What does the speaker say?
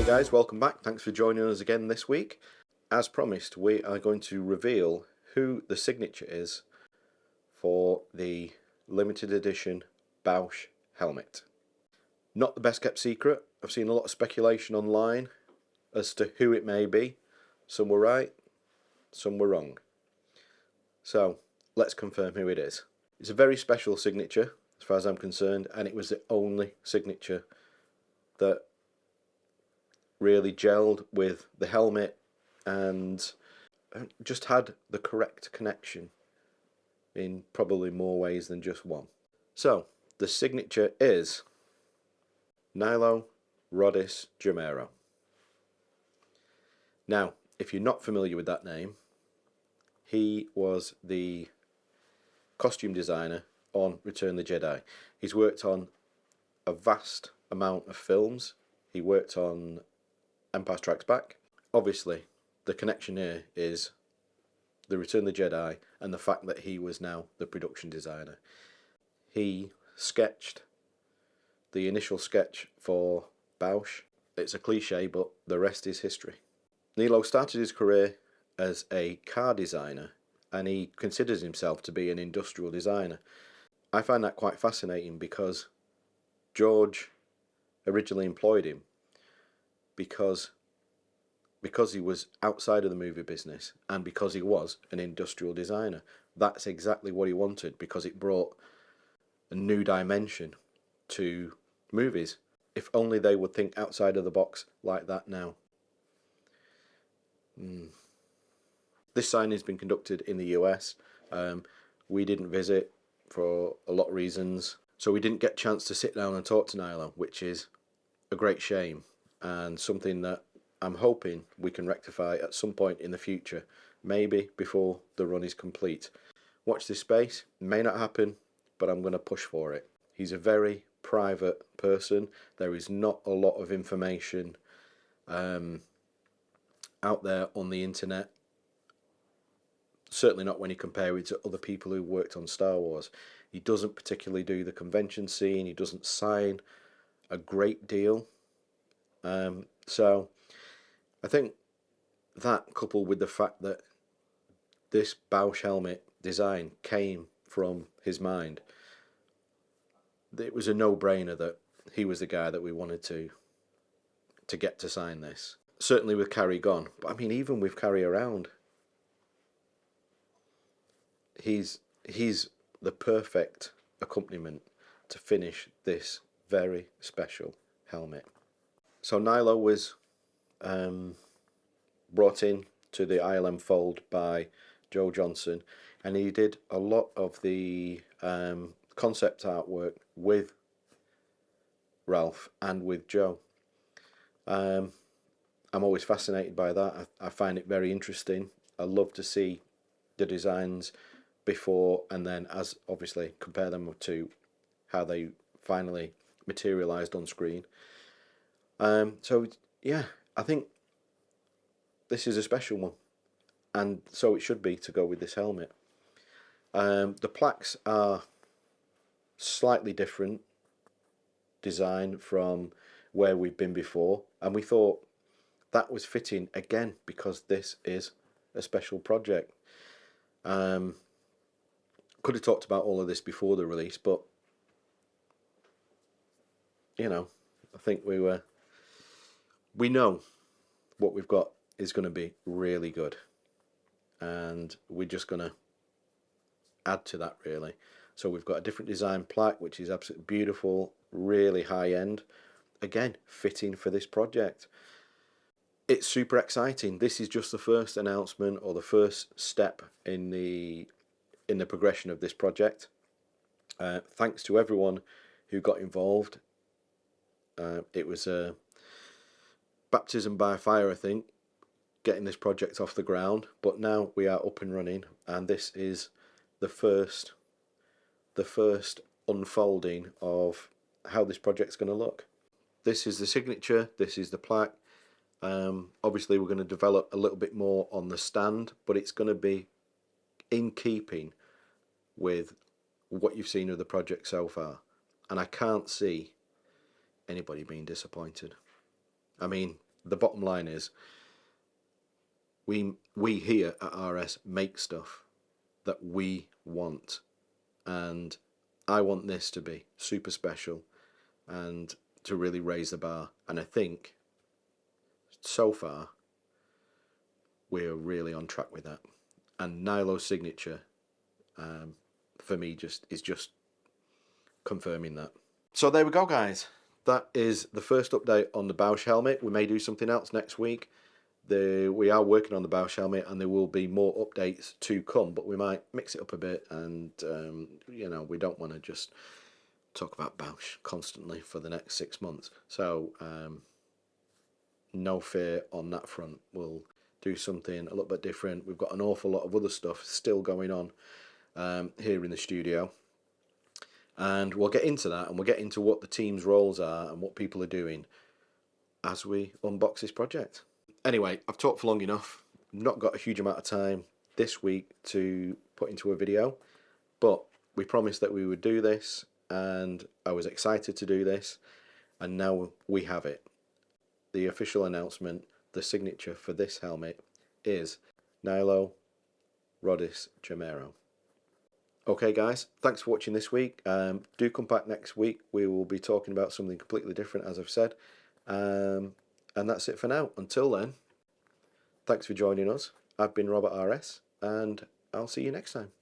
Hey guys, welcome back. Thanks for joining us again this week. As promised, we are going to reveal who the signature is for the limited edition Boushh helmet. Not the best kept secret. I've seen a lot of speculation online as to who it may be. Some were right, some were wrong. So let's confirm who it is. It's a very special signature as far as I'm concerned, and it was the only signature that really gelled with the helmet and just had the correct connection in probably more ways than just one. So the signature is Nilo Rodis Jamero. Now, if you're not familiar with that name, he was the costume designer on Return of the Jedi. He's worked on a vast amount of films. He worked on Empire Strikes Back. Obviously, the connection here is the Return of the Jedi and the fact that he was now the production designer. He sketched the initial sketch for Boushh. It's a cliche, but the rest is history. Nilo started his career as a car designer, and he considers himself to be an industrial designer. I find that quite fascinating because George originally employed him because he was outside of the movie business and because he was an industrial designer. That's exactly what he wanted, because it brought a new dimension to movies. If only they would think outside of the box like that now. This signing has been conducted in the US. We didn't visit for a lot of reasons, so we didn't get a chance to sit down and talk to Nilo, which is a great shame and something that I'm hoping we can rectify at some point in the future, maybe before the run is complete. Watch this space. It may not happen, but I'm going to push for it. He's a very private person. There is not a lot of information out there on the internet. Certainly not when you compare it to other people who worked on Star Wars. He doesn't particularly do the convention scene. He doesn't sign a great deal. So I think that, coupled with the fact that this Boushh helmet design came from his mind, it was a no-brainer that he was the guy that we wanted to get to sign this. Certainly with Carrie gone, but I mean even with Carrie around, he's the perfect accompaniment to finish this very special helmet. So Nilo was brought in to the ILM fold by Joe Johnson, and he did a lot of the concept artwork with Ralph and with Joe. I'm always fascinated by that. I find it very interesting. I love to see the designs before and then, as obviously compare them to how they finally materialized on screen. So yeah, I think this is a special one, and so it should be to go with this helmet. The plaques are slightly different design from where we've been before, and we thought that was fitting again because this is a special project. Could have talked about all of this before the release, but you know, I think we know what we've got is going to be really good, and we're just going to add to that really. So we've got a different design plaque, which is absolutely beautiful, really high end, again fitting for this project. It's super exciting. This is just the first announcement or the first step in the progression of this project. Thanks to everyone who got involved. It was a baptism by fire, I think, getting this project off the ground, but now we are up and running, and this is the first unfolding of how this project's going to look. This is the signature, this is the plaque. Obviously we're going to develop a little bit more on the stand, but it's going to be in keeping with what you've seen of the project so far, and I can't see anybody being disappointed. I mean, the bottom line is, we here at RS make stuff that we want, and I want this to be super special and to really raise the bar. And I think so far we're really on track with that. And Nilo's signature, for me, is just confirming that. So there we go, guys. That is the first update on the Boushh helmet. We may do something else next week. We are working on the Boushh helmet, and there will be more updates to come, but we might mix it up a bit, and you know, we don't want to just talk about Boushh constantly for the next 6 months. So no fear on that front. We'll do something a little bit different. We've got an awful lot of other stuff still going on here in the studio, and we'll get into that, and we'll get into what the team's roles are and what people are doing as we unbox this project. Anyway, I've talked for long enough. Not got a huge amount of time this week to put into a video, but we promised that we would do this, and I was excited to do this, and now we have it. The official announcement, the signature for this helmet is Nilo Rodis Jamero. Okay guys, thanks for watching this week. Do come back next week. We will be talking about something completely different, as I've said. And that's it for now. Until then, thanks for joining us. I've been Robert RS, and I'll see you next time.